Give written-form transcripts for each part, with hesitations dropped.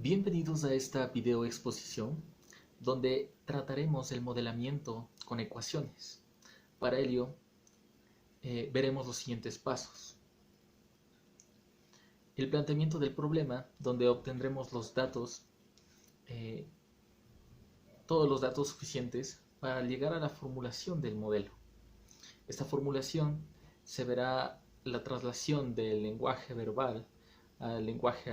Bienvenidos a esta video exposición donde trataremos el modelamiento con ecuaciones. Para ello veremos los siguientes pasos. El planteamiento del problema, donde obtendremos los datos, todos los datos suficientes para llegar a la formulación del modelo. Esta formulación se verá la traslación del lenguaje verbal al lenguaje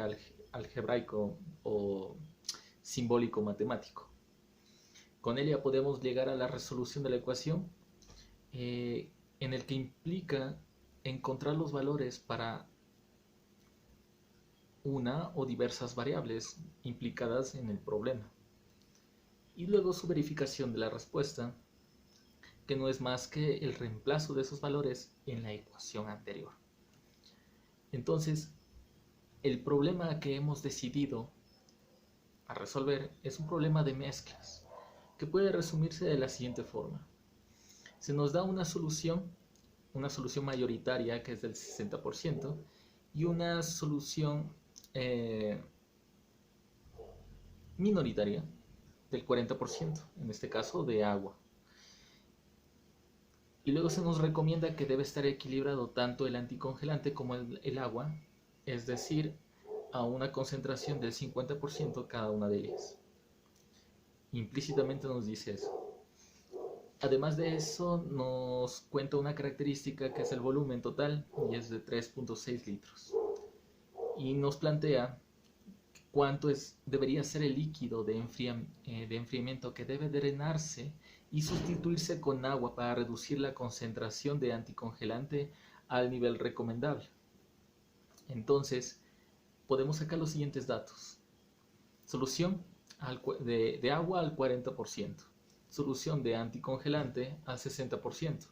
algebraico o simbólico matemático. Con ella podemos llegar a la resolución de la ecuación en el que implica encontrar los valores para una o diversas variables implicadas en el problema y luego su verificación de la respuesta, que no es más que el reemplazo de esos valores en la ecuación anterior. Entonces, el problema que hemos decidido a resolver es un problema de mezclas, que puede resumirse de la siguiente forma. Se nos da una solución mayoritaria que es del 60% y una solución minoritaria del 40%, en este caso de agua. Y luego se nos recomienda que debe estar equilibrado tanto el anticongelante como el agua, es decir, a una concentración del 50% cada una de ellas. Implícitamente nos dice eso. Además de eso, nos cuenta una característica que es el volumen total y es de 3.6 litros. Y nos plantea cuánto debería ser el líquido de enfriamiento que debe drenarse y sustituirse con agua para reducir la concentración de anticongelante al nivel recomendable. Entonces, podemos sacar los siguientes datos. Solución de agua al 40%. Solución de anticongelante al 60%.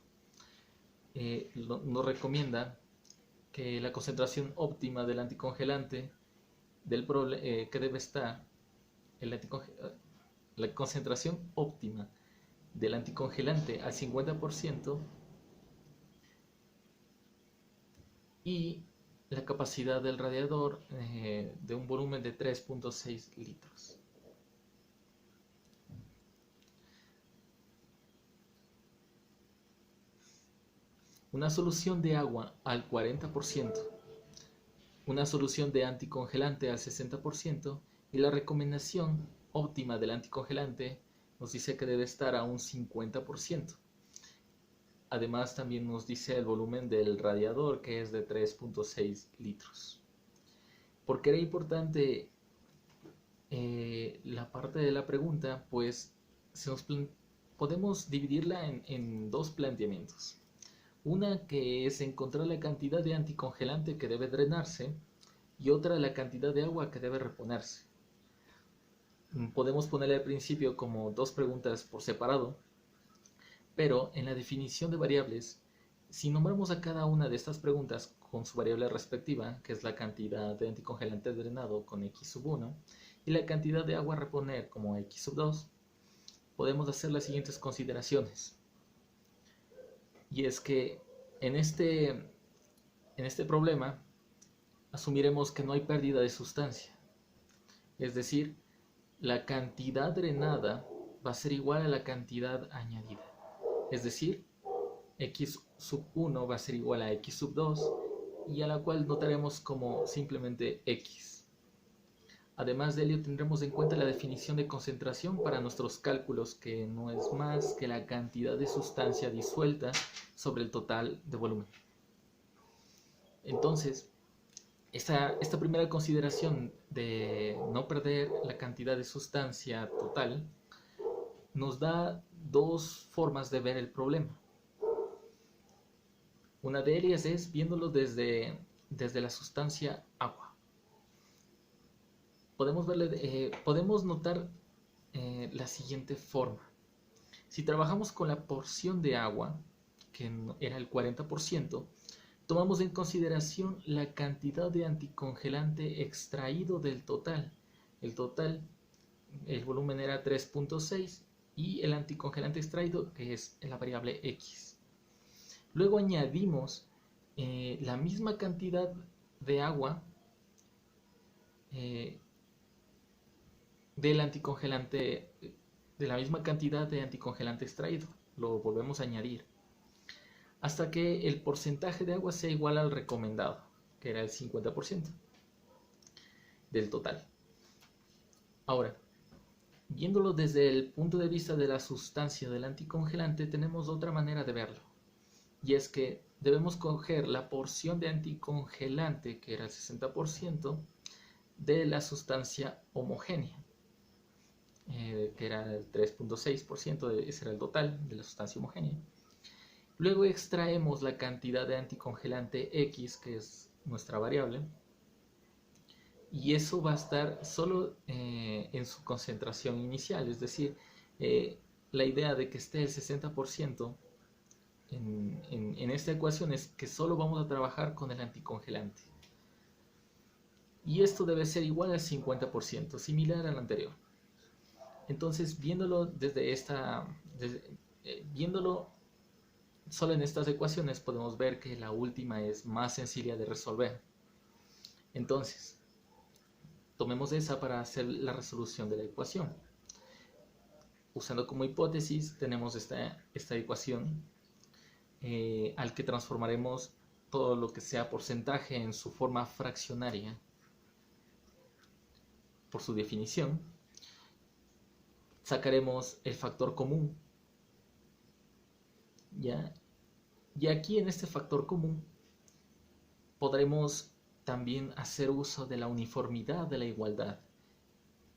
Nos recomienda que la concentración óptima del anticongelante que debe estar la concentración óptima del anticongelante al 50% y la capacidad del radiador de un volumen de 3.6 litros. Una solución de agua al 40%, una solución de anticongelante al 60% y la recomendación óptima del anticongelante nos dice que debe estar a un 50%. Además también nos dice el volumen del radiador, que es de 3.6 litros. ¿Por qué era importante la parte de la pregunta? Pues podemos dividirla en dos planteamientos. Una que es encontrar la cantidad de anticongelante que debe drenarse y otra la cantidad de agua que debe reponerse. Podemos ponerle al principio como dos preguntas por separado, pero en la definición de variables, si nombramos a cada una de estas preguntas con su variable respectiva, que es la cantidad de anticongelante drenado con x1 y la cantidad de agua a reponer como x2, podemos hacer las siguientes consideraciones. Y es que en este problema asumiremos que no hay pérdida de sustancia. Es decir, la cantidad drenada va a ser igual a la cantidad añadida. Es decir, x1 va a ser igual a x2 y a la cual notaremos como simplemente x. Además de ello, tendremos en cuenta la definición de concentración para nuestros cálculos, que no es más que la cantidad de sustancia disuelta sobre el total de volumen. Entonces, esta primera consideración de no perder la cantidad de sustancia total nos da dos formas de ver el problema. Una de ellas es viéndolo desde la sustancia agua. Podemos notar la siguiente forma. Si trabajamos con la porción de agua, que era el 40%, tomamos en consideración la cantidad de anticongelante extraído del total. El volumen era 3.6 y el anticongelante extraído, que es la variable x. Luego añadimos la misma cantidad de agua del anticongelante, de la misma cantidad de anticongelante extraído. Lo volvemos a añadir hasta que el porcentaje de agua sea igual al recomendado, que era el 50% del total. Ahora, viéndolo desde el punto de vista de la sustancia del anticongelante, tenemos otra manera de verlo. Y es que debemos coger la porción de anticongelante, que era el 60%, de la sustancia homogénea, que era el 3.6%, ese era el total de la sustancia homogénea. Luego extraemos la cantidad de anticongelante X, que es nuestra variable, y eso va a estar solo en su concentración inicial, es decir, la idea de que esté el 60% en esta ecuación es que solo vamos a trabajar con el anticongelante. Y esto debe ser igual al 50%, similar al anterior. Entonces, viéndolo viéndolo solo en estas ecuaciones, podemos ver que la última es más sencilla de resolver. Entonces, tomemos esa para hacer la resolución de la ecuación. Usando como hipótesis, tenemos esta ecuación al que transformaremos todo lo que sea porcentaje en su forma fraccionaria por su definición. Sacaremos el factor común, ¿ya? Y aquí en este factor común podremos también hacer uso de la uniformidad de la igualdad,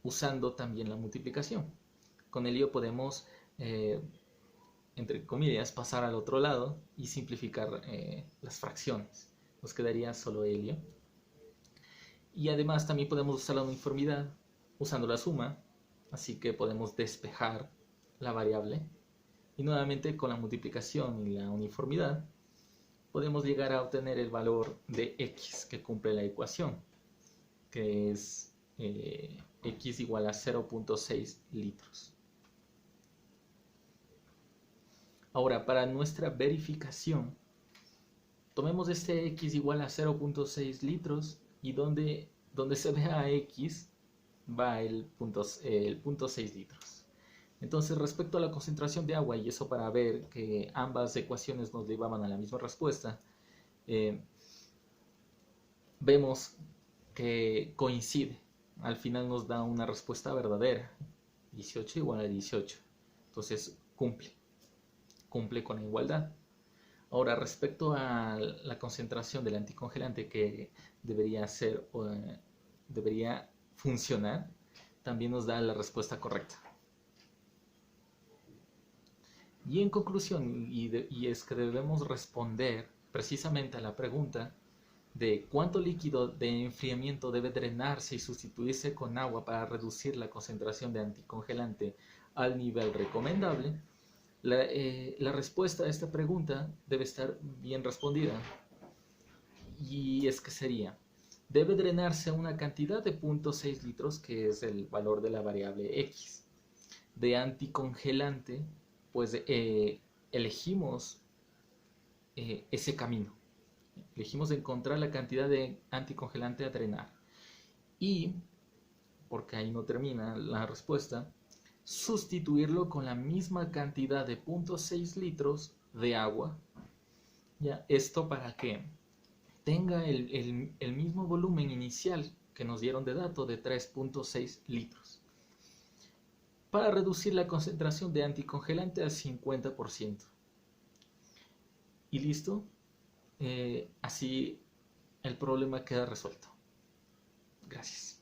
usando también la multiplicación. Con ello podemos, entre comillas, pasar al otro lado y simplificar las fracciones. Nos quedaría solo helio. Y además también podemos usar la uniformidad usando la suma, así que podemos despejar la variable. Y nuevamente con la multiplicación y la uniformidad podemos llegar a obtener el valor de x que cumple la ecuación, que es x igual a 0.6 litros. Ahora, para nuestra verificación, tomemos este x igual a 0.6 litros y donde se vea x va el punto 6 litros. Entonces, respecto a la concentración de agua, y eso para ver que ambas ecuaciones nos llevaban a la misma respuesta, vemos que coincide. Al final nos da una respuesta verdadera. 18 igual a 18. Entonces, cumple con la igualdad. Ahora, respecto a la concentración del anticongelante que debería funcionar, también nos da la respuesta correcta. Y en conclusión, y es que debemos responder precisamente a la pregunta de cuánto líquido de enfriamiento debe drenarse y sustituirse con agua para reducir la concentración de anticongelante al nivel recomendable. La respuesta a esta pregunta debe estar bien respondida, y es que sería: debe drenarse una cantidad de 0.6 litros, que es el valor de la variable x, de anticongelante. Pues elegimos ese camino. Elegimos encontrar la cantidad de anticongelante a drenar. Y, porque ahí no termina la respuesta, sustituirlo con la misma cantidad de 0.6 litros de agua. ¿Ya? Esto para que tenga el mismo volumen inicial que nos dieron de dato de 3.6 litros. Para reducir la concentración de anticongelante al 50%. Y listo, así el problema queda resuelto. Gracias.